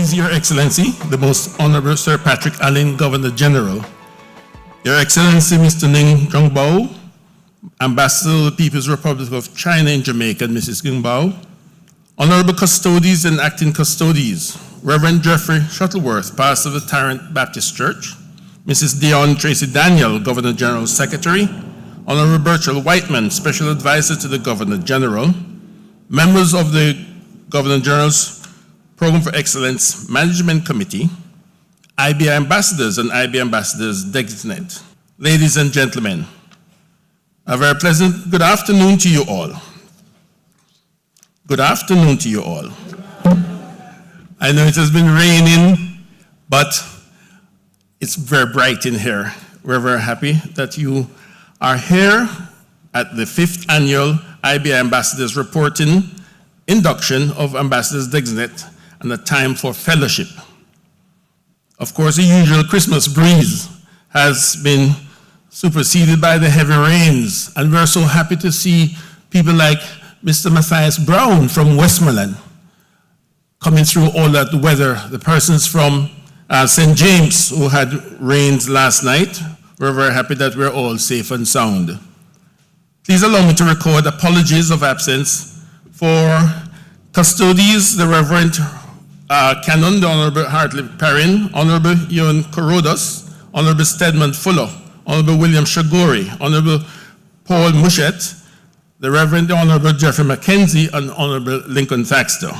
Please, Your Excellency, the Most Honourable Sir Patrick Allen, Governor General, Your Excellency Mr. Niu Qingbao, Ambassador of the People's Republic of China in Jamaica and Mrs. Qingbao, Honourable Custodes and Acting Custodes, Reverend Jeffrey Shuttleworth, Pastor of the Tarrant Baptist Church, Mrs. Dion Tracy Daniel, Governor General's Secretary, Honourable Berchel Whiteman, Special Advisor to the Governor General, members of the Governor General's Program for Excellence Management Committee, IBI Ambassadors and IBI Ambassadors Designate. Ladies and gentlemen, a very pleasant good afternoon to you all. Good afternoon to you all. I know it has been raining, but it's very bright in here. We're very happy that you are here at the 5th Annual IBI Ambassadors Reporting Induction of Ambassadors Designate and the time for fellowship. Of course, the usual Christmas breeze has been superseded by the heavy rains, and we're so happy to see people like Mr. Matthias Brown from Westmoreland coming through all that weather, the persons from St. James who had rains last night. We're very happy that we're all safe and sound. Please allow me to record apologies of absence for Custodes, the Reverend Canon, the Honourable Hartley Perrin, Honourable Ewan Corodas, Honourable Stedman Fuller, Honourable William Shagori, Honourable Paul Mushet, the Reverend Honourable Jeffrey Mackenzie, and Honourable Lincoln Thaxter.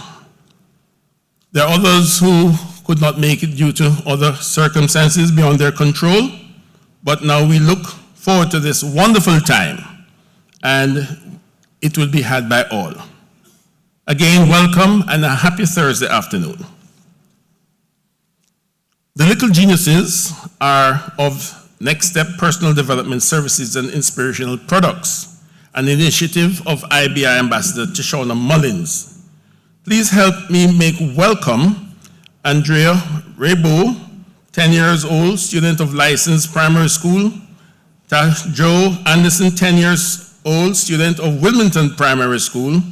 There are others who could not make it due to other circumstances beyond their control, but now we look forward to this wonderful time, and it will be had by all. Again, welcome and a happy Thursday afternoon. The Little Geniuses are of Next Step Personal Development Services and Inspirational Products, an initiative of IBI Ambassador Tishona Mullins. Please help me make welcome Andrea Rebo, 10 years old, student of licensed primary school, Joe Anderson, 10 years old, student of Wilmington Primary School,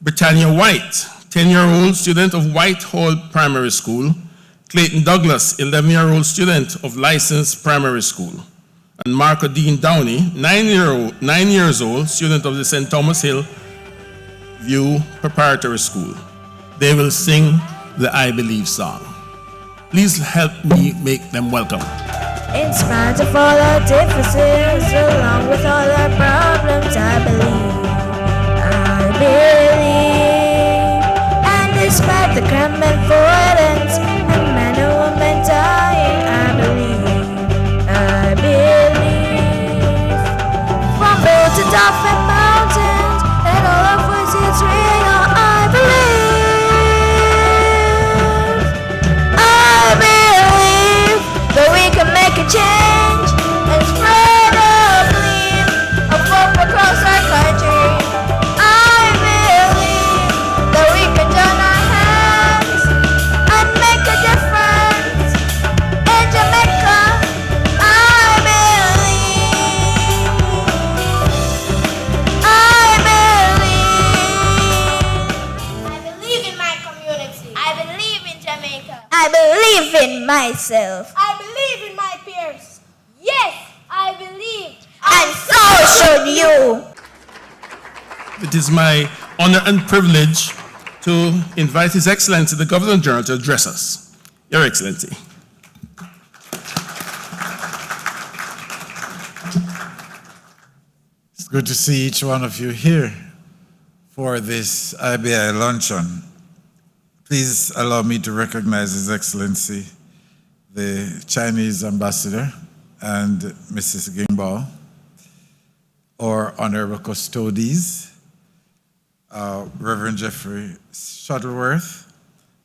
Britannia White, 10-year-old student of Whitehall Primary School, Clayton Douglas, 11-year-old student of licensed primary school, and Marco Dean Downey, 9 years old, student of the St. Thomas Hill View Preparatory School. They will sing the I Believe song. Please help me make them welcome. In spite of all our differences, along with all our problems, I believe. And despite the crime and violence and men and women dying, I believe. From hill to Dolphin Mountains and all of which is real, I believe that we can make a change and spread a gleam of hope across our country. I believe in myself. I believe in my peers. Yes, I believe. And so should you. It is my honor and privilege to invite His Excellency, the Governor General, to address us. Your Excellency. It's good to see each one of you here for this IBI Luncheon. Please allow me to recognize His Excellency, the Chinese Ambassador, and Mrs. Qingbao, our Honourable Custodes, Reverend Jeffrey Shuttleworth,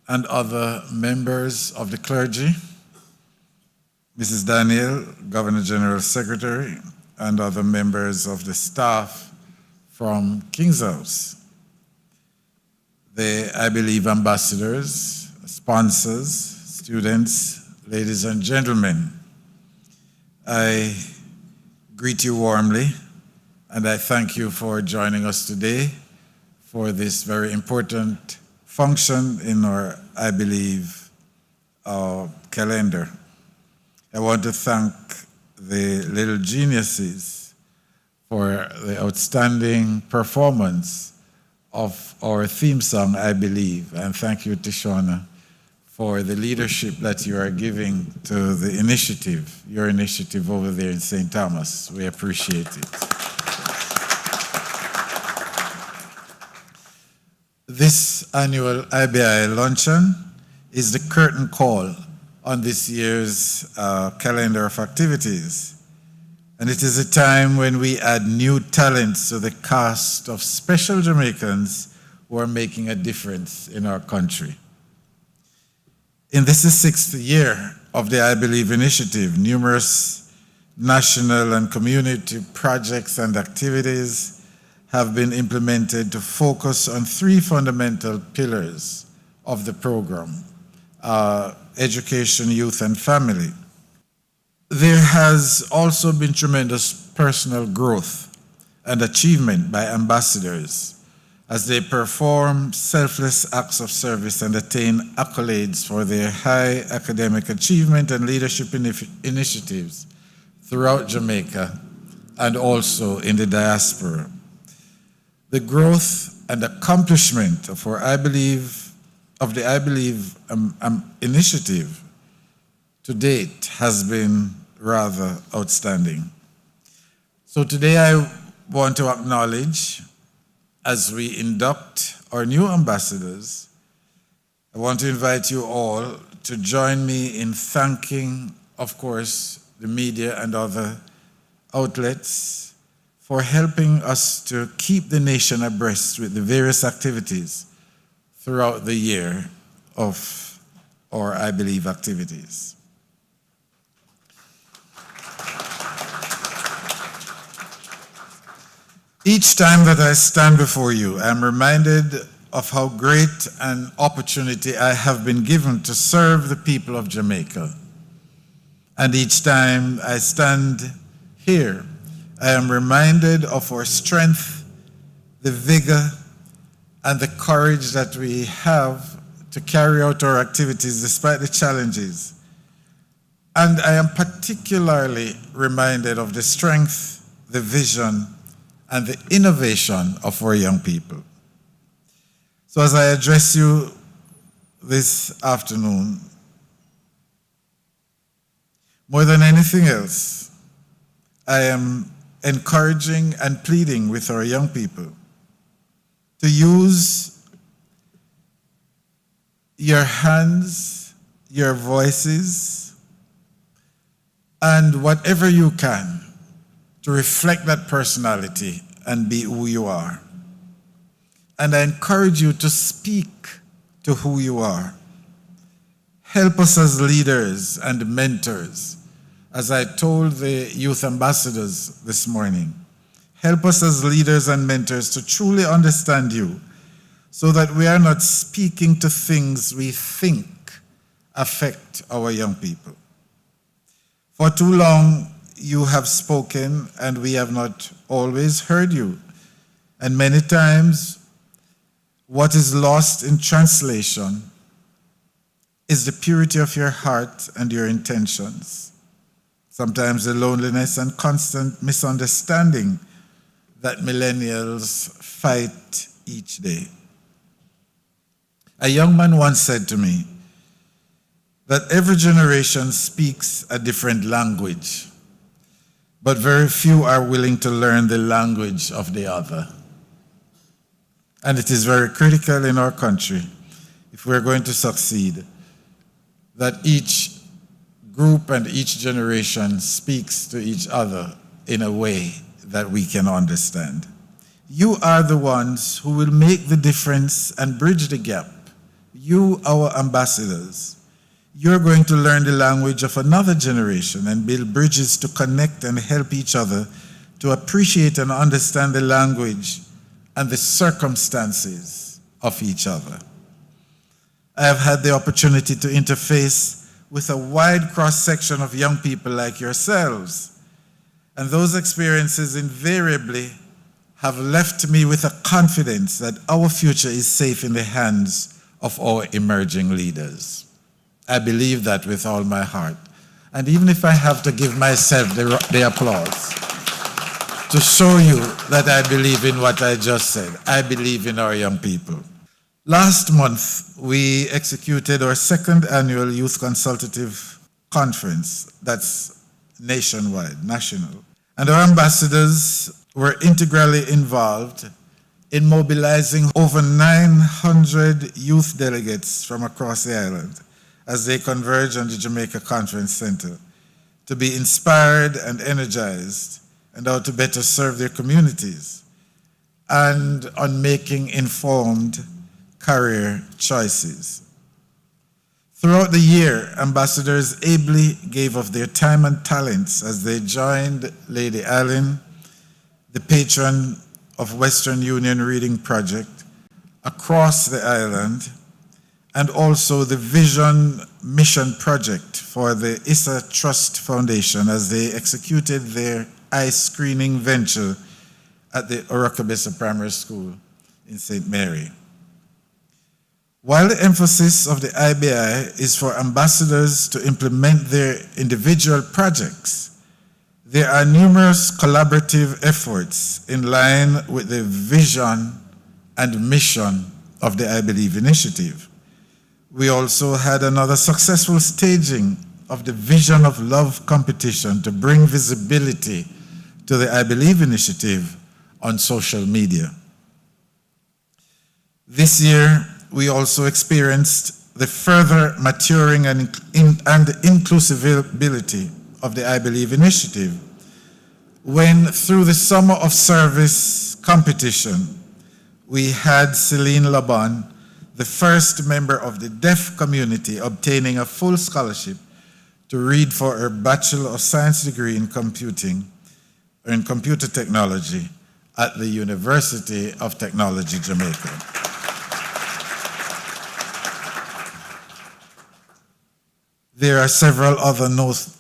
and other members of the clergy, Mrs. Daniel, Governor General Secretary, and other members of the staff from King's House. The I Believe ambassadors, sponsors, students, ladies and gentlemen, I greet you warmly and I thank you for joining us today for this very important function in our I Believe calendar. I want to thank the little geniuses for the outstanding performance of our theme song, I Believe. And thank you, Tishona, for the leadership that you are giving to the initiative, your initiative over there in St. Thomas. We appreciate it. This annual IBI Luncheon is the curtain call on this year's calendar of activities. And it is a time when we add new talents to the cast of special Jamaicans who are making a difference in our country. In this is the 6th year of the I Believe initiative. Numerous national and community projects and activities have been implemented to focus on 3 fundamental pillars of the program: education, youth, and family. There has also been tremendous personal growth and achievement by ambassadors as they perform selfless acts of service and attain accolades for their high academic achievement and leadership initiatives throughout Jamaica and also in the diaspora. The growth and accomplishment of the I Believe initiative to date has been rather outstanding. So today I want to acknowledge, as we induct our new ambassadors, I want to invite you all to join me in thanking, of course, the media and other outlets for helping us to keep the nation abreast with the various activities throughout the year of our I Believe activities. Each time that I stand before you, I am reminded of how great an opportunity I have been given to serve the people of Jamaica. And each time I stand here, I am reminded of our strength, the vigor, and the courage that we have to carry out our activities despite the challenges. And I am particularly reminded of the strength, the vision, and the innovation of our young people. So as I address you this afternoon, more than anything else, I am encouraging and pleading with our young people to use your hands, your voices, and whatever you can to reflect that personality and be who you are. And I encourage you to speak to who you are. Help us as leaders and mentors. As I told the youth ambassadors this morning, help us as leaders and mentors to truly understand you so that we are not speaking to things we think affect our young people. For too long, you have spoken and we have not always heard you. And many times, what is lost in translation is the purity of your heart and your intentions. Sometimes the loneliness and constant misunderstanding that millennials fight each day. A young man once said to me that every generation speaks a different language, but very few are willing to learn the language of the other. And it is very critical in our country, if we're going to succeed, that each group and each generation speaks to each other in a way that we can understand. You are the ones who will make the difference and bridge the gap. You, our ambassadors, you're going to learn the language of another generation and build bridges to connect and help each other to appreciate and understand the language and the circumstances of each other. I have had the opportunity to interface with a wide cross-section of young people like yourselves, and those experiences invariably have left me with a confidence that our future is safe in the hands of our emerging leaders. I believe that with all my heart. And even if I have to give myself the applause to show you that I believe in what I just said, I believe in our young people. Last month, we executed our second annual Youth Consultative Conference, that's nationwide, national. And our ambassadors were integrally involved in mobilizing over 900 youth delegates from across the island as they converge on the Jamaica Conference Center to be inspired and energized and how to better serve their communities and on making informed career choices. Throughout the year, ambassadors ably gave of their time and talents as they joined Lady Allen, the patron of Western Union Reading Project, across the island, and also the Vision Mission Project for the Issa Trust Foundation as they executed their eye screening venture at the Orokabesa Primary School in St. Mary. While the emphasis of the IBI is for ambassadors to implement their individual projects, there are numerous collaborative efforts in line with the vision and mission of the I Believe initiative. We also had another successful staging of the Vision of Love competition to bring visibility to the I Believe initiative on social media. This year, we also experienced the further maturing and inclusivity of the I Believe initiative when, through the Summer of Service competition, we had Celine Laban, the first member of the deaf community, obtaining a full scholarship to read for her Bachelor of Science degree in computing or in computer technology at the University of Technology, Jamaica. There are several other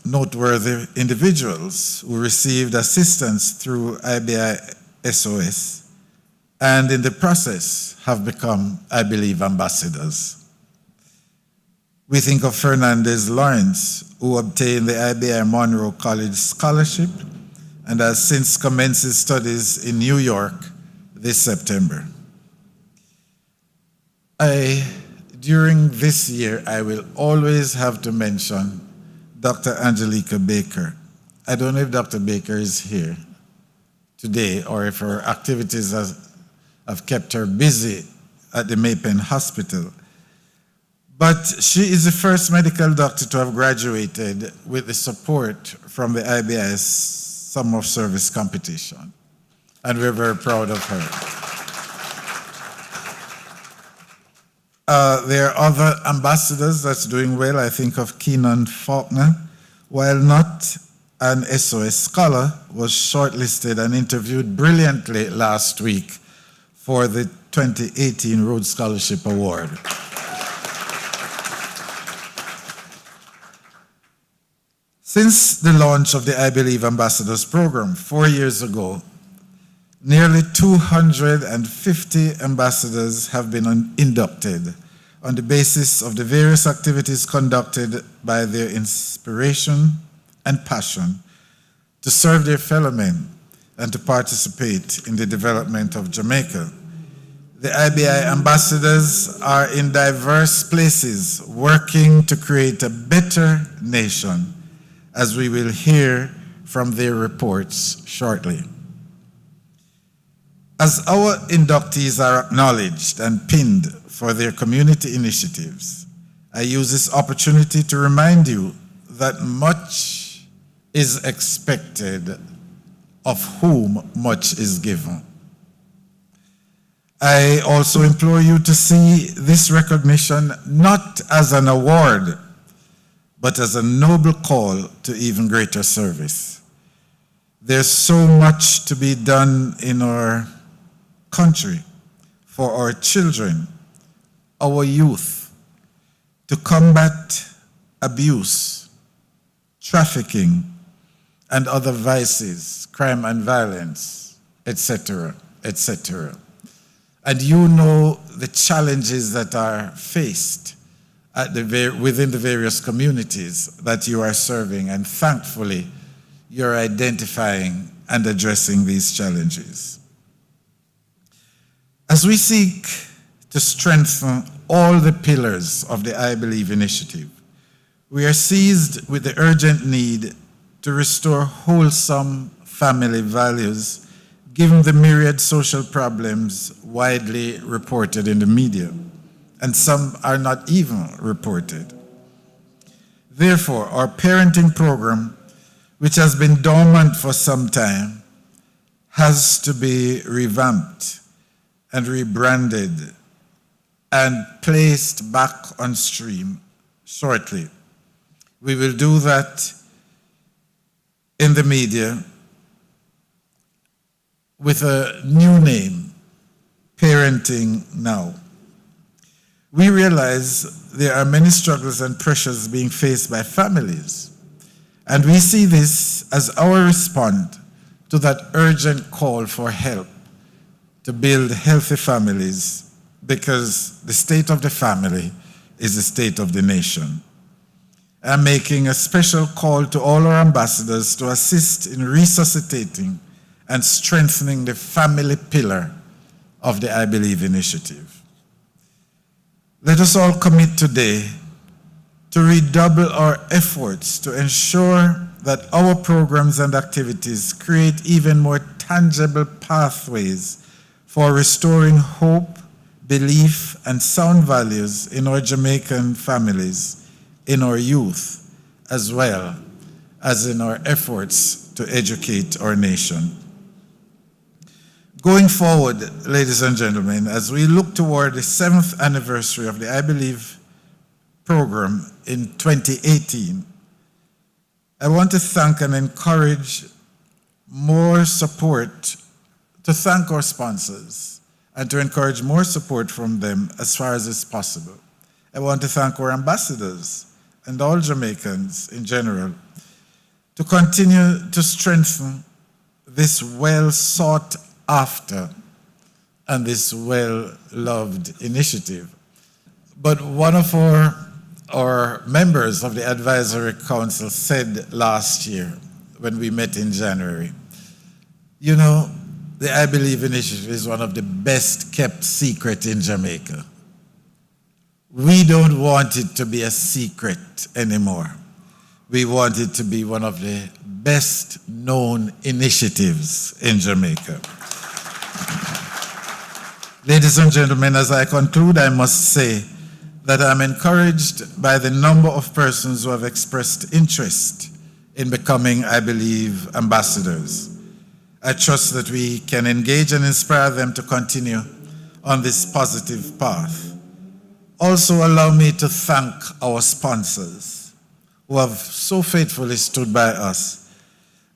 noteworthy individuals who received assistance through IBI SOS and in the process have become, I believe, ambassadors. We think of Fernandez Lawrence, who obtained the IBI Monroe College Scholarship and has since commenced his studies in New York this September. During this year, I will always have to mention Dr. Angelica Baker. I don't know if Dr. Baker is here today or if her activities have kept her busy at the Maypen Hospital. But she is the first medical doctor to have graduated with the support from the IBI's Summer of Service competition. And we're very proud of her. There are other ambassadors that's doing well. I think of Keenan Faulkner. While not an SOS scholar, was shortlisted and interviewed brilliantly last week for the 2018 Rhodes Scholarship Award. Since the launch of the I Believe Ambassadors Program 4 years ago, nearly 250 ambassadors have been inducted on the basis of the various activities conducted by their inspiration and passion to serve their fellow men and to participate in the development of Jamaica. The IBI ambassadors are in diverse places working to create a better nation, as we will hear from their reports shortly. As our inductees are acknowledged and pinned for their community initiatives, I use this opportunity to remind you that much is expected of whom much is given. I also implore you to see this recognition not as an award, but as a noble call to even greater service. There's so much to be done in our country, for our children, our youth, to combat abuse, trafficking, and other vices, crime and violence, etc., etc. And you know the challenges that are faced within the various communities that you are serving, and thankfully, you're identifying and addressing these challenges. As we seek to strengthen all the pillars of the I Believe initiative, we are seized with the urgent need to restore wholesome family values, given the myriad social problems widely reported in the media, and some are not even reported. Therefore, our parenting program, which has been dormant for some time, has to be revamped and rebranded and placed back on stream shortly. We will do that in the media with a new name, Parenting Now. We realize there are many struggles and pressures being faced by families, and we see this as our response to that urgent call for help to build healthy families, because the state of the family is the state of the nation. I'm making a special call to all our ambassadors to assist in resuscitating and strengthening the family pillar of the I Believe initiative. Let us all commit today to redouble our efforts to ensure that our programs and activities create even more tangible pathways for restoring hope, belief, and sound values in our Jamaican families, in our youth, as well as in our efforts to educate our nation. Going forward, ladies and gentlemen, as we look toward the 7th anniversary of the I Believe program in 2018, I want to thank and encourage more support, to thank our sponsors and to encourage more support from them as far as is possible. I want to thank our ambassadors and all Jamaicans in general to continue to strengthen this well-sought after and this well-loved initiative. But one of our members of the advisory council said last year when we met in January, you know, the I Believe initiative is one of the best kept secret in Jamaica. We don't want it to be a secret anymore. We want it to be one of the best known initiatives in Jamaica. Ladies and gentlemen, as I conclude, I must say that I'm encouraged by the number of persons who have expressed interest in becoming, I Believe, ambassadors. I trust that we can engage and inspire them to continue on this positive path. Also, allow me to thank our sponsors who have so faithfully stood by us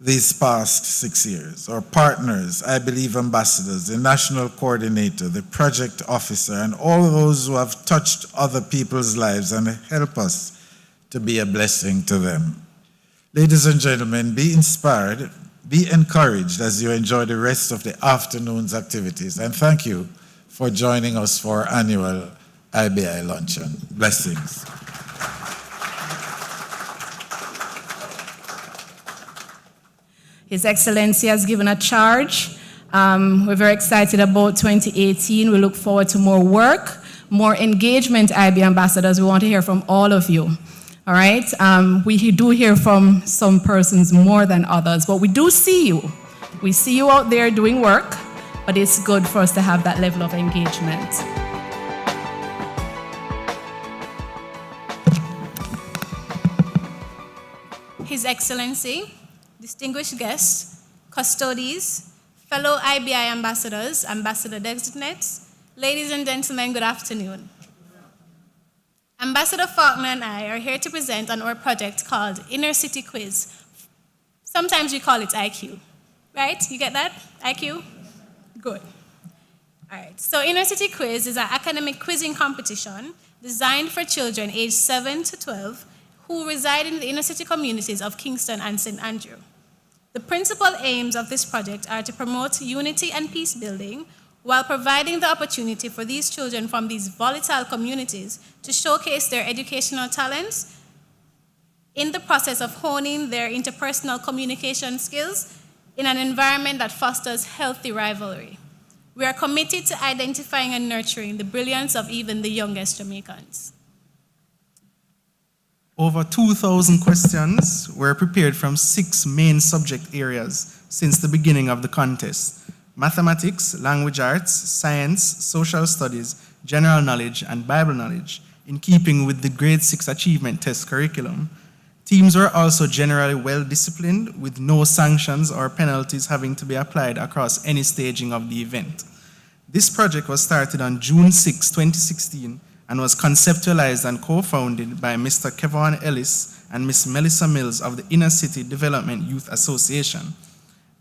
these past 6 years. Our partners, I Believe ambassadors, the national coordinator, the project officer, and all those who have touched other people's lives and help us to be a blessing to them. Ladies and gentlemen, be inspired, be encouraged as you enjoy the rest of the afternoon's activities. And thank you for joining us for our annual IBI Luncheon. Blessings. His Excellency has given a charge. We're very excited about 2018. We look forward to more work, more engagement, IB ambassadors. We want to hear from all of you. All right? We do hear from some persons more than others, but we do see you. We see you out there doing work, but it's good for us to have that level of engagement. His Excellency, distinguished guests, custodes, fellow IBI ambassadors, ambassador designates, ladies and gentlemen, good afternoon. Ambassador Faulkner and I are here to present on our project called Inner City Quiz. Sometimes we call it IQ, right? You get that? IQ? Good. All right, so Inner City Quiz is an academic quizzing competition designed for children aged 7 to 12 who reside in the inner city communities of Kingston and St. Andrew. The principal aims of this project are to promote unity and peace building, while providing the opportunity for these children from these volatile communities to showcase their educational talents in the process of honing their interpersonal communication skills in an environment that fosters healthy rivalry. We are committed to identifying and nurturing the brilliance of even the youngest Jamaicans. Over 2,000 questions were prepared from 6 main subject areas since the beginning of the contest: mathematics, language arts, science, social studies, general knowledge, and Bible knowledge, in keeping with the Grade 6 Achievement Test curriculum. Teams were also generally well-disciplined, with no sanctions or penalties having to be applied across any staging of the event. This project was started on June 6, 2016, and was conceptualized and co-founded by Mr. Kevon Ellis and Ms. Melissa Mills of the Inner City Development Youth Association.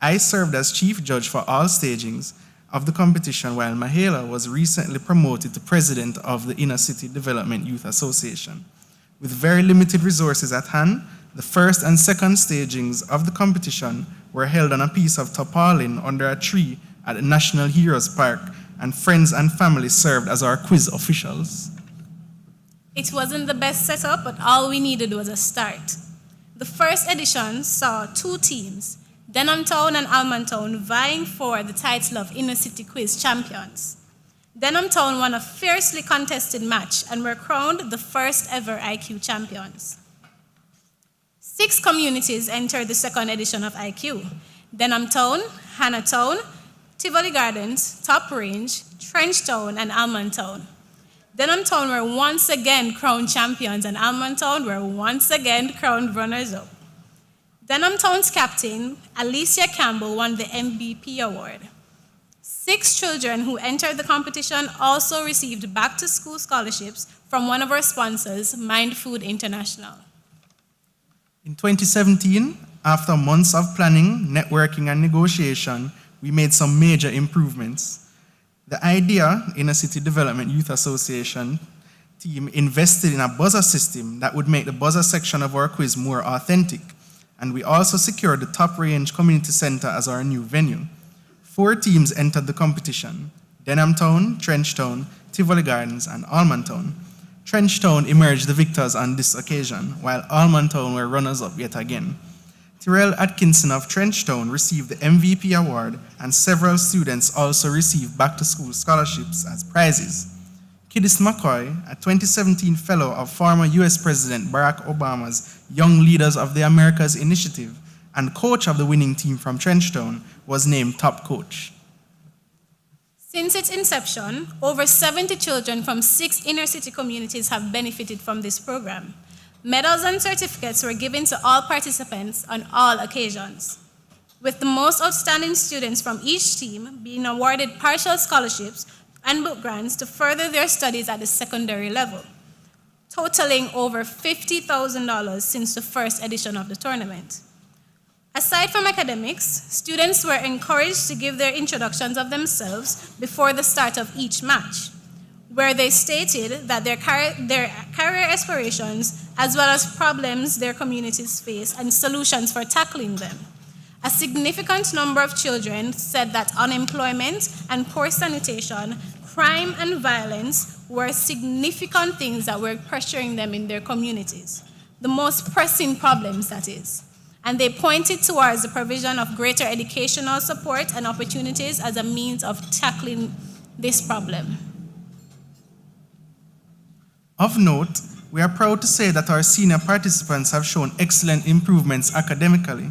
I served as chief judge for all stagings of the competition, while Mahela was recently promoted to president of the Inner City Development Youth Association. With very limited resources at hand, the first and second stagings of the competition were held on a piece of tarpaulin under a tree at the National Heroes Park, and friends and family served as our quiz officials. It wasn't the best setup, but all we needed was a start. The first edition saw 2 teams, Denham Town and Almond Town, vying for the title of Inner City Quiz champions. Denham Town won a fiercely contested match and were crowned the first ever IQ champions. 6 communities entered the second edition of IQ: Denham Town, Hannah Town, Tivoli Gardens, Top Range, Trench Town, and Almond Town. Denham Town were once again crowned champions, and Almond Town were once again crowned runners-up. Denham Town's captain, Alicia Campbell, won the MVP award. 6 children who entered the competition also received back-to-school scholarships from one of our sponsors, Mind Food International. In 2017, after months of planning, networking, and negotiation, we made some major improvements. The IDEA, Inner City Development Youth Association team, invested in a buzzer system that would make the buzzer section of our quiz more authentic, and we also secured the Top Range Community Center as our new venue. 4 teams entered the competition: Denham Town, Trench Town, Tivoli Gardens, and Almond Town. Trench Town emerged the victors on this occasion, while Almond Town were runners-up yet again. Tyrell Atkinson of Trench Town received the MVP award, and several students also received back-to-school scholarships as prizes. Kiddis McCoy, a 2017 fellow of former US President Barack Obama's Young Leaders of the Americas initiative and coach of the winning team from Trench Town, was named top coach. Since its inception, over 70 children from 6 inner-city communities have benefited from this program. Medals and certificates were given to all participants on all occasions, with the most outstanding students from each team being awarded partial scholarships and book grants to further their studies at the secondary level, totaling over $50,000 since the first edition of the tournament. Aside from academics, students were encouraged to give their introductions of themselves before the start of each match, where they stated that their career aspirations, as well as problems their communities face and solutions for tackling them. A significant number of children said that unemployment and poor sanitation, crime and violence were significant things that were pressuring them in their communities, the most pressing problems, that is. And they pointed towards the provision of greater educational support and opportunities as a means of tackling this problem. Of note, we are proud to say that our senior participants have shown excellent improvements academically.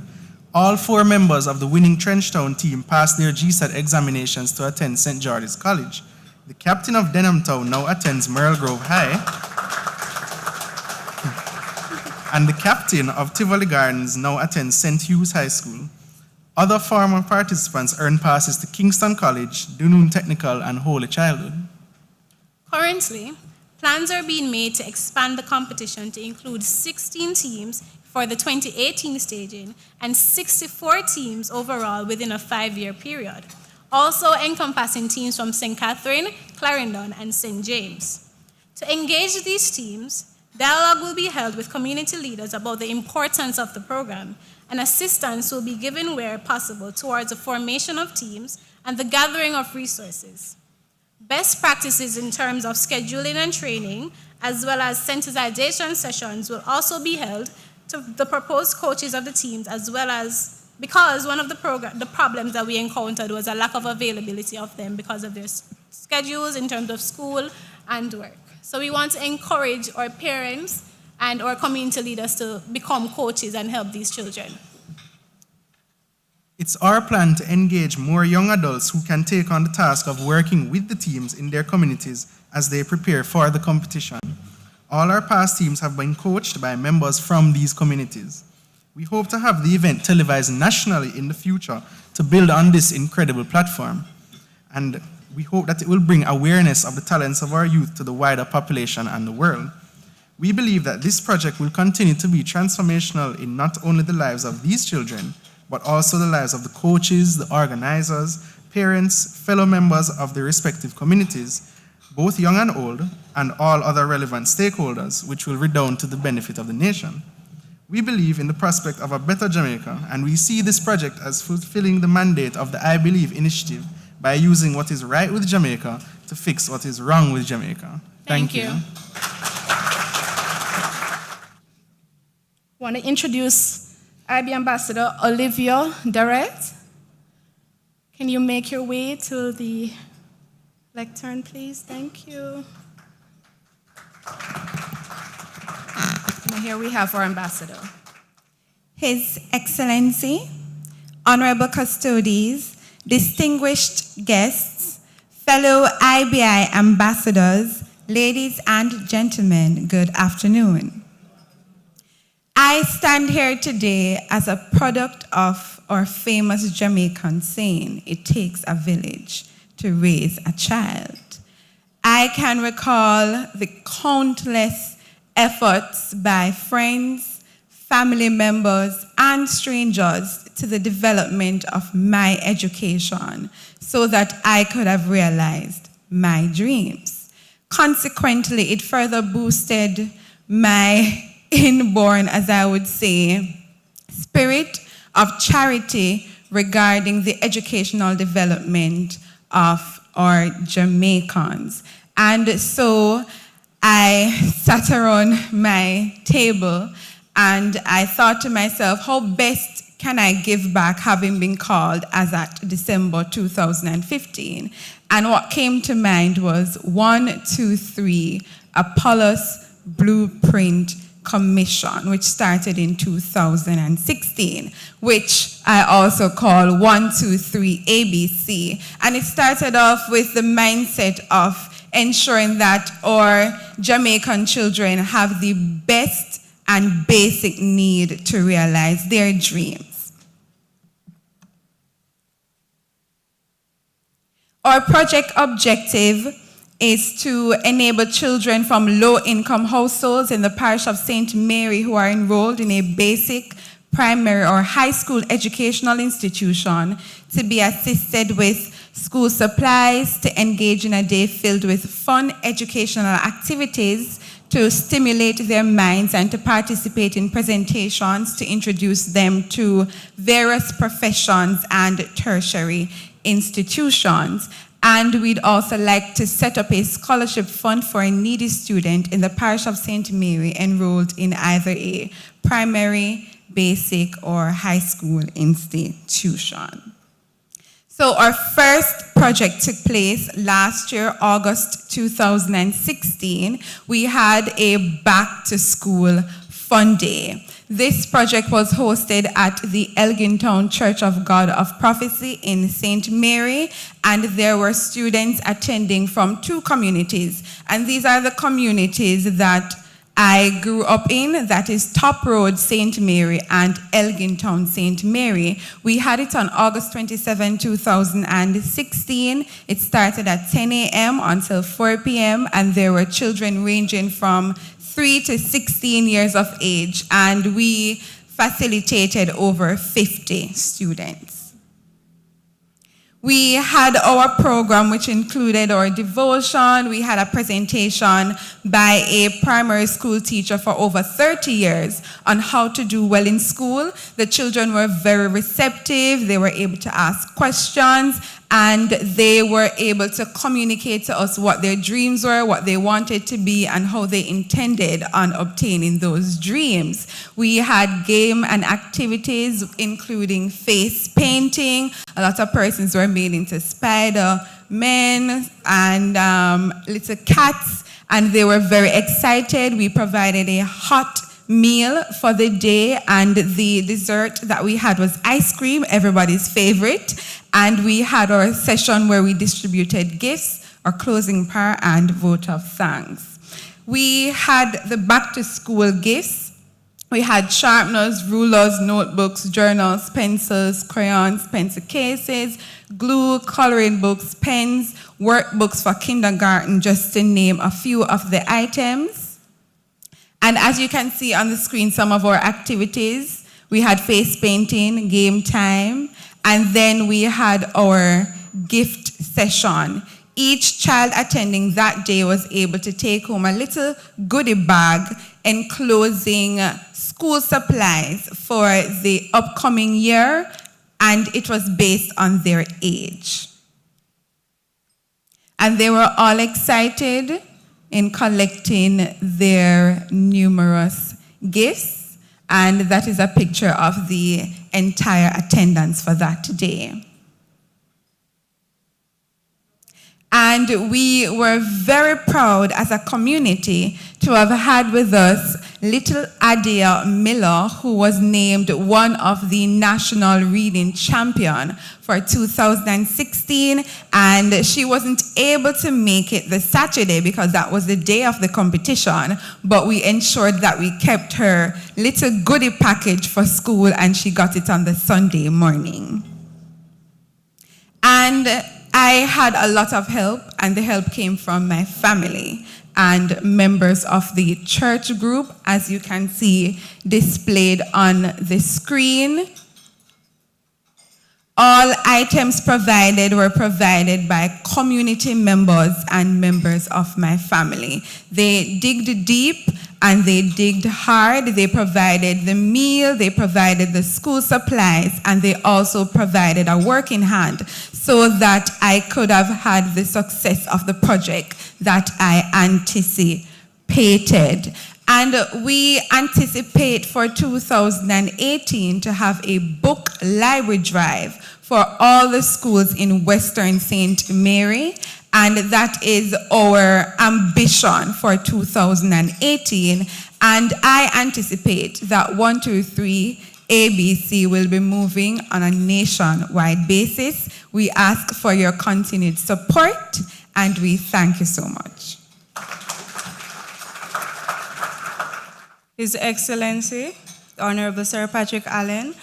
All 4 members of the winning Trench Town team passed their GSAT examinations to attend St. George's College. The captain of Denham Town now attends Merle Grove High, and the captain of Tivoli Gardens now attends St. Hugh's High School. Other former participants earned passes to Kingston College, Dunoon Technical, and Holy Childhood. Currently, plans are being made to expand the competition to include 16 teams for the 2018 staging and 64 teams overall within a 5-year period, also encompassing teams from St. Catherine, Clarendon, and St. James. To engage these teams, dialogue will be held with community leaders about the importance of the program, and assistance will be given where possible towards the formation of teams and the gathering of resources. Best practices in terms of scheduling and training, as well as sensitization sessions, will also be held to the proposed coaches of the teams, as well as because one of the problems that we encountered was a lack of availability of them because of their schedules in terms of school and work. So we want to encourage our parents and our community leaders to become coaches and help these children. It's our plan to engage more young adults who can take on the task of working with the teams in their communities as they prepare for the competition. All our past teams have been coached by members from these communities. We hope to have the event televised nationally in the future to build on this incredible platform. And we hope that it will bring awareness of the talents of our youth to the wider population and the world. We believe that this project will continue to be transformational in not only the lives of these children, but also the lives of the coaches, the organizers, parents, fellow members of the respective communities, both young and old, and all other relevant stakeholders, which will redound to the benefit of the nation. We believe in the prospect of a better Jamaica, and we see this project as fulfilling the mandate of the I Believe initiative by using what is right with Jamaica to fix what is wrong with Jamaica. Thank you. I want to introduce IB Ambassador Olivia Darrett. Can you make your way to the lectern, please? Thank you. And here we have our ambassador. His Excellency, Honourable Custodes, distinguished guests, fellow IBI ambassadors, ladies and gentlemen, good afternoon. I stand here today as a product of our famous Jamaican saying, it takes a village to raise a child. I can recall the countless efforts by friends, family members, and strangers to the development of my education so that I could have realized my dreams. Consequently, it further boosted my inborn, as I would say, spirit of charity regarding the educational development of our Jamaicans. And so I sat around my table and I thought to myself, how best can I give back, having been called as at December 2015? And what came to mind was 123 Apollos Blueprint Commission, which started in 2016, which I also call 123 ABC. And it started off with the mindset of ensuring that our Jamaican children have the best and basic need to realize their dreams. Our project objective is to enable children from low-income households in the parish of St. Mary who are enrolled in a basic, primary, or high school educational institution to be assisted with school supplies, to engage in a day filled with fun educational activities, to stimulate their minds, and to participate in presentations to introduce them to various professions and tertiary institutions. And we'd also like to set up a scholarship fund for a needy student in the parish of St. Mary enrolled in either a primary, basic, or high school institution. So our first project took place last year, August 2016. We had a back to school fun day. This project was hosted at the Elgintown Church of God of Prophecy in St. Mary, and there were students attending from two communities. And these are the communities that I grew up in, that is Top Road St. Mary and Elgintown St. Mary. We had it on August 27, 2016. It started at 10 a.m. until 4 p.m. and there were children ranging from 3 to 16 years of age, and we facilitated over 50 students. We had our program, which included our devotion. We had a presentation by a primary school teacher for over 30 years on how to do well in school. The children were very receptive. They were able to ask questions, and they were able to communicate to us what their dreams were, what they wanted to be, and how they intended on obtaining those dreams. We had game and activities, including face painting. A lot of persons were made into Spider-Men and little cats, and they were very excited. We provided a hot meal for the day, and the dessert that we had was ice cream, everybody's favorite. And we had our session where we distributed gifts, our closing prayer, and vote of thanks. We had the back to school gifts. We had sharpeners, rulers, notebooks, journals, pencils, crayons, pencil cases, glue, coloring books, pens, workbooks for kindergarten, just to name a few of the items. And as you can see on the screen, some of our activities, we had face painting, game time, and then we had our gift session. Each child attending that day was able to take home a little goodie bag enclosing school supplies for the upcoming year, and it was based on their age. And they were all excited in collecting their numerous gifts, and that is a picture of the entire attendance for that day. And we were very proud as a community to have had with us little Adia Miller, who was named one of the national reading champion for 2016, and she wasn't able to make it the Saturday because that was the day of the competition, but we ensured that we kept her little goodie package for school, and she got it on the Sunday morning. And I had a lot of help, and the help came from my family and members of the church group, as you can see displayed on the screen. All items provided were provided by community members and members of my family. They digged deep and they digged hard. They provided the meal, they provided the school supplies, and they also provided a working hand so that I could have had the success of the project that I anticipated. And we anticipate for 2018 to have a book library drive for all the schools in Western St. Mary, and that is our ambition for 2018. And I anticipate that 123 ABC will be moving on a nationwide basis. We ask for your continued support, and we thank you so much. His Excellency, the Honourable Sir Patrick Allen,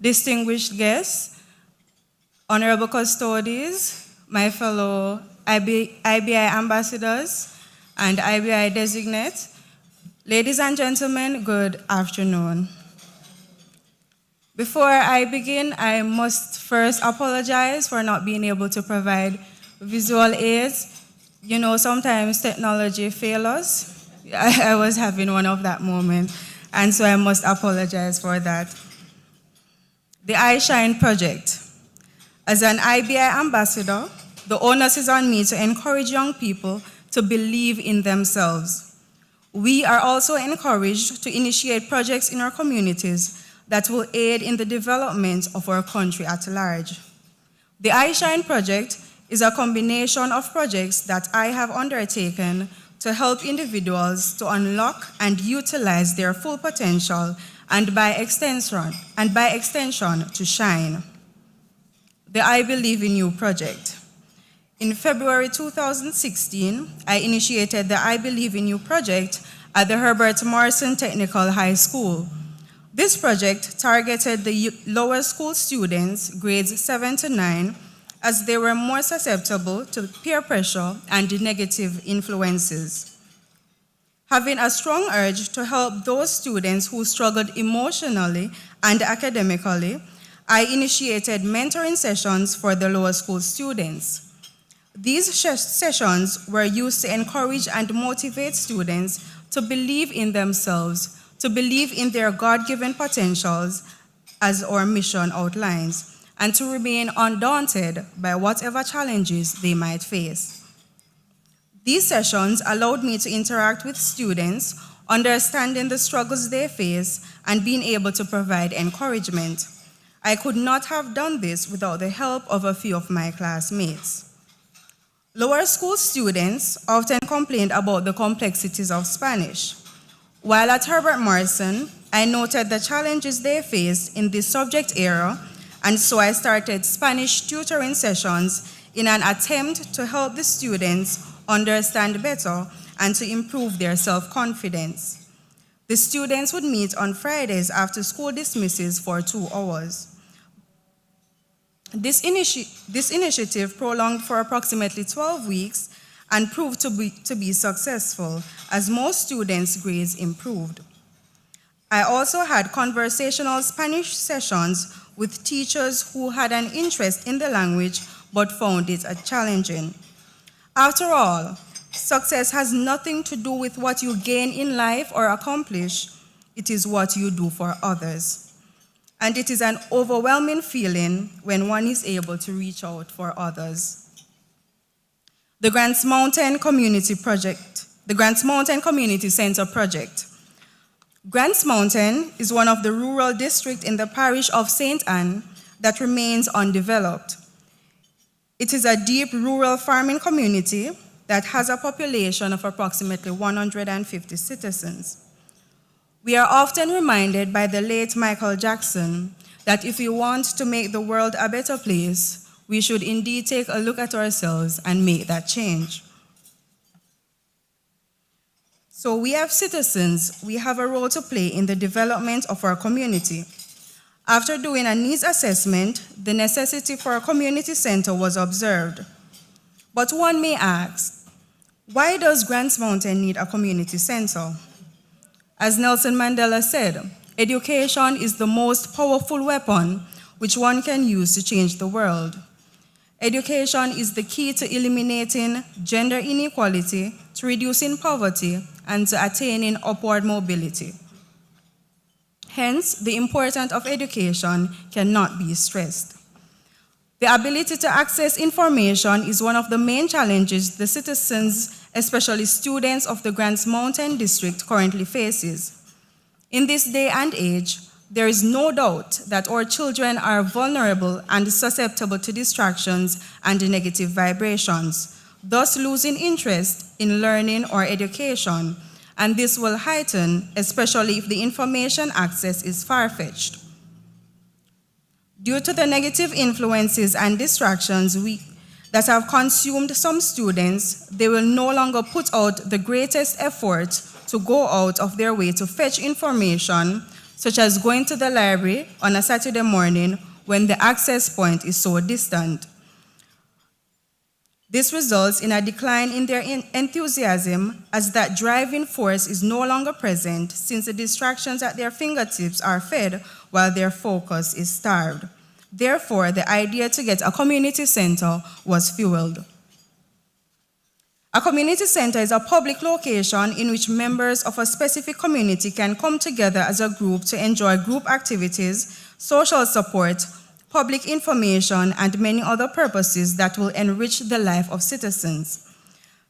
distinguished guests, Honourable Custodes, my fellow IBI ambassadors and IBI designate, ladies and gentlemen, good afternoon. Before I begin, I must first apologize for not being able to provide visual aids. You know, sometimes technology fails us. I was having one of that moment, and so I must apologize for that. The iShine project. As an IBI ambassador, the onus is on me to encourage young people to believe in themselves. We are also encouraged to initiate projects in our communities that will aid in the development of our country at large. The iShine project is a combination of projects that I have undertaken to help individuals to unlock and utilize their full potential, and by extension to shine. The I Believe in You project. In February 2016, I initiated the I Believe in You project at the Herbert Morrison Technical High School. This project targeted the lower school students, grades 7 to 9, as they were more susceptible to peer pressure and negative influences. Having a strong urge to help those students who struggled emotionally and academically, I initiated mentoring sessions for the lower school students. These sessions were used to encourage and motivate students to believe in themselves, to believe in their God-given potentials, as our mission outlines, and to remain undaunted by whatever challenges they might face. These sessions allowed me to interact with students, understanding the struggles they face, and being able to provide encouragement. I could not have done this without the help of a few of my classmates. Lower school students often complained about the complexities of Spanish. While at Herbert Morrison, I noted the challenges they faced in this subject area, and so I started Spanish tutoring sessions in an attempt to help the students understand better and to improve their self-confidence. The students would meet on Fridays after school dismisses for 2 hours. This initiative prolonged for approximately 12 weeks and proved to be successful as most students' grades improved. I also had conversational Spanish sessions with teachers who had an interest in the language but found it challenging. After all, success has nothing to do with what you gain in life or accomplish. It is what you do for others. And it is an overwhelming feeling when one is able to reach out for others. The Grants Mountain Community Center Project. Grants Mountain is one of the rural districts in the parish of St. Anne that remains undeveloped. It is a deep rural farming community that has a population of approximately 150 citizens. We are often reminded by the late Michael Jackson that if we want to make the world a better place, we should indeed take a look at ourselves and make that change. So we as citizens, we have a role to play in the development of our community. After doing a needs assessment, the necessity for a community center was observed. But one may ask, why does Grants Mountain need a community center? As Nelson Mandela said, education is the most powerful weapon which one can use to change the world. Education is the key to eliminating gender inequality, to reducing poverty, and to attaining upward mobility. Hence, the importance of education cannot be stressed. The ability to access information is one of the main challenges the citizens, especially students of the Grants Mountain District, currently faces. In this day and age, there is no doubt that our children are vulnerable and susceptible to distractions and negative vibrations, thus losing interest in learning or education, and this will heighten, especially if the information access is far-fetched. Due to the negative influences and distractions that have consumed some students, they will no longer put out the greatest effort to go out of their way to fetch information, such as going to the library on a Saturday morning when the access point is so distant. This results in a decline in their enthusiasm, as that driving force is no longer present since the distractions at their fingertips are fed while their focus is starved. Therefore, the idea to get a community center was fueled. A community center is a public location in which members of a specific community can come together as a group to enjoy group activities, social support, public information, and many other purposes that will enrich the life of citizens.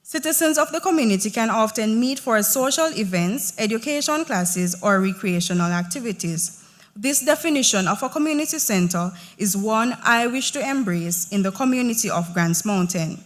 Citizens of the community can often meet for social events, education classes, or recreational activities. This definition of a community center is one I wish to embrace in the community of Grants Mountain.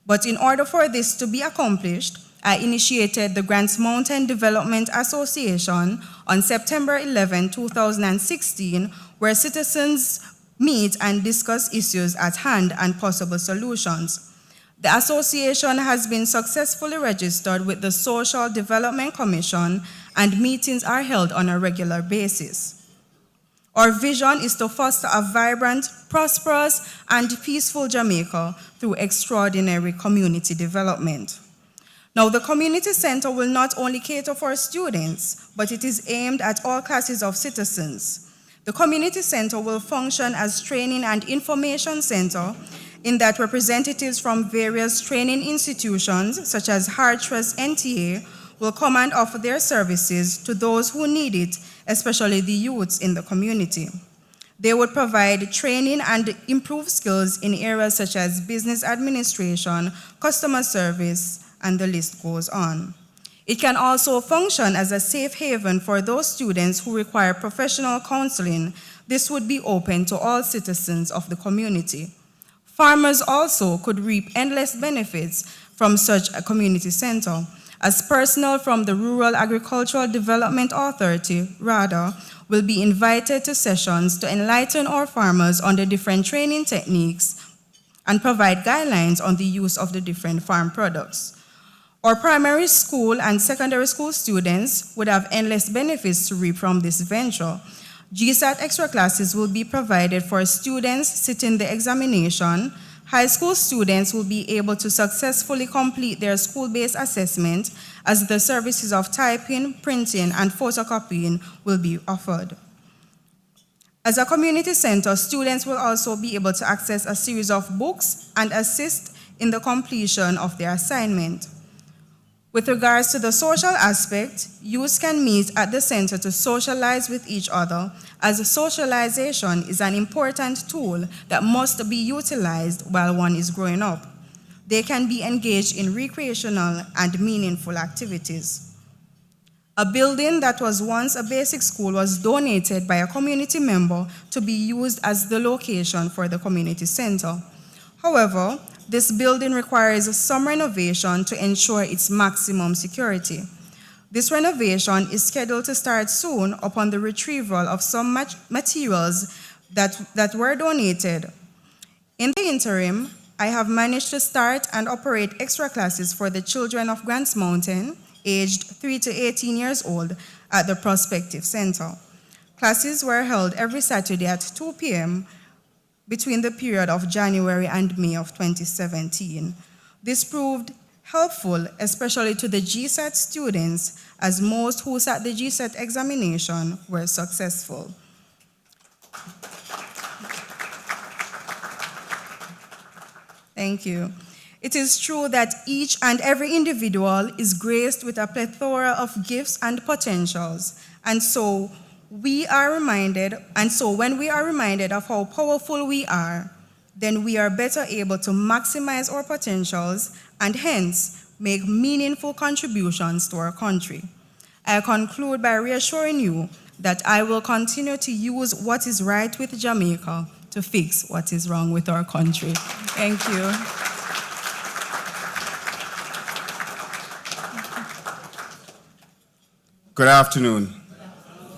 But in order for this to be accomplished, I initiated the Grants Mountain Development Association on September 11, 2016, where citizens meet and discuss issues at hand and possible solutions. The association has been successfully registered with the Social Development Commission, and meetings are held on a regular basis. Our vision is to foster a vibrant, prosperous, and peaceful Jamaica through extraordinary community development. Now, the community center will not only cater for students, but it is aimed at all classes of citizens. The community center will function as training and information center in that representatives from various training institutions, such as Hartrust NTA, will come and offer their services to those who need it, especially the youths in the community. They would provide training and improve skills in areas such as business administration, customer service, and the list goes on. It can also function as a safe haven for those students who require professional counseling. This would be open to all citizens of the community. Farmers also could reap endless benefits from such a community center, as personnel from the Rural Agricultural Development Authority, RADA, will be invited to sessions to enlighten our farmers on the different training techniques and provide guidelines on the use of the different farm products. Our primary school and secondary school students would have endless benefits to reap from this venture. GSAT extra classes will be provided for students sitting the examination. High school students will be able to successfully complete their school-based assessment, as the services of typing, printing, and photocopying will be offered. As a community center, students will also be able to access a series of books and assist in the completion of their assignment. With regards to the social aspect, youth can meet at the center to socialize with each other, as socialization is an important tool that must be utilized while one is growing up. They can be engaged in recreational and meaningful activities. A building that was once a basic school was donated by a community member to be used as the location for the community center. However, this building requires some renovation to ensure its maximum security. This renovation is scheduled to start soon upon the retrieval of some materials that were donated. In the interim, I have managed to start and operate extra classes for the children of Grants Mountain, aged 3 to 18 years old, at the Prospective Center. Classes were held every Saturday at 2 p.m. between the period of January and May of 2017. This proved helpful, especially to the GSAT students, as most who sat the GSAT examination were successful. Thank you. It is true that each and every individual is graced with a plethora of gifts and potentials, and so when we are reminded of how powerful we are, then we are better able to maximize our potentials and hence make meaningful contributions to our country. I conclude by reassuring you that I will continue to use what is right with Jamaica to fix what is wrong with our country. Thank you. Good afternoon.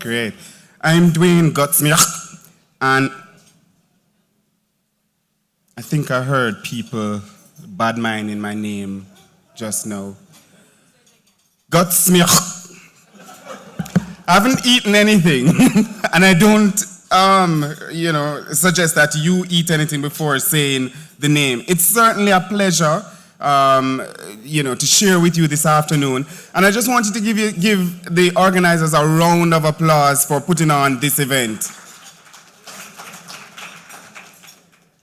Great. I'm Dwayne Gottsmich, and I think I heard people bad minding my name just now. Gottsmich. I haven't eaten anything, and I don't, suggest that you eat anything before saying the name. It's certainly a pleasure to share with you this afternoon. And I just wanted to give the organizers a round of applause for putting on this event.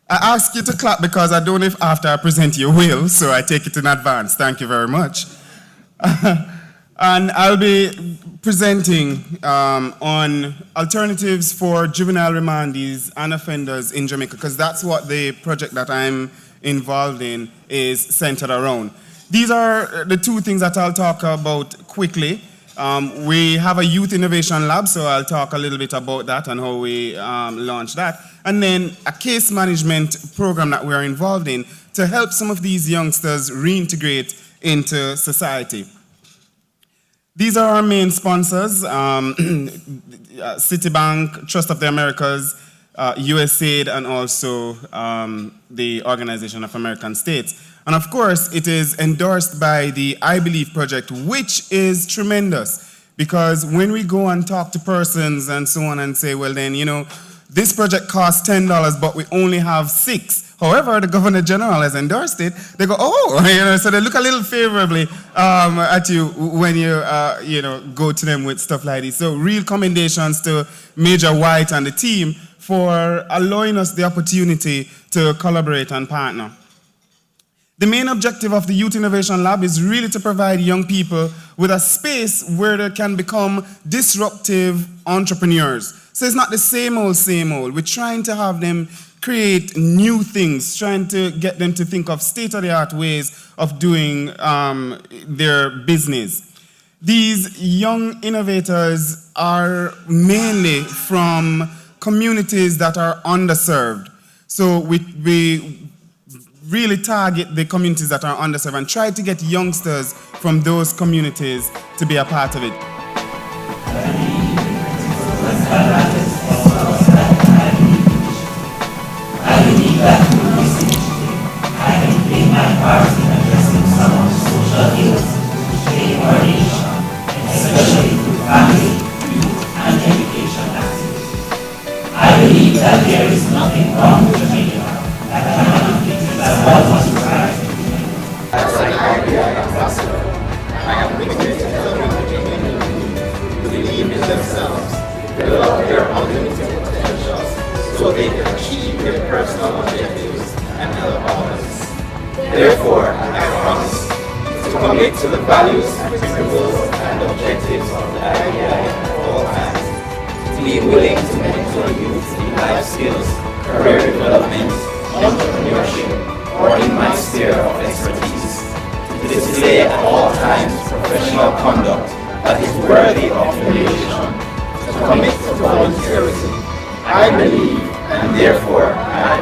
I ask you to clap because I don't know if after I present you will, so I take it in advance. Thank you very much. And I'll be presenting on alternatives for juvenile remandees and offenders in Jamaica, because that's what the project that I'm involved in is centered around. These are the two things that I'll talk about quickly. We have a youth innovation lab, so I'll talk a little bit about that and how we launch that. And then a case management program that we're involved in to help some of these youngsters reintegrate into society. These are our main sponsors, Citibank, Trust of the Americas, USAID, and also the Organization of American States. And of course, it is endorsed by the I Believe project, which is tremendous, because when we go and talk to persons and so on and say, well then, this project costs $10, but we only have 6. However, the Governor General has endorsed it. They go, oh, so they look a little favorably at you when you, go to them with stuff like this. So real commendations to Major White and the team for allowing us the opportunity to collaborate and partner. The main objective of the Youth Innovation Lab is really to provide young people with a space where they can become disruptive entrepreneurs. So it's not the same old, same old. We're trying to have them create new things, trying to get them to think of state-of-the-art ways of doing their business. These young innovators are mainly from communities that are underserved. So we really target the communities that are underserved and try to get youngsters from those communities to be a part of it. I believe that through this initiative, I can play my part in addressing some of the social ills facing our nation, especially through family, youth, and education activities. I believe that there is nothing wrong with Jamaica that cannot be fixed as what was right. As an IBI ambassador, I am committed to helping the Jamaican youth to believe in themselves, develop their unlimited potentials, so they can achieve their personal objectives and help others. Therefore, I promise to commit to the values, principles, and objectives of the IBI at all times, to be willing to mentor youth in life skills, career development, entrepreneurship, or in my sphere of expertise, to display at all times professional conduct that is worthy of emulation, to commit to volunteerism. I believe, and therefore I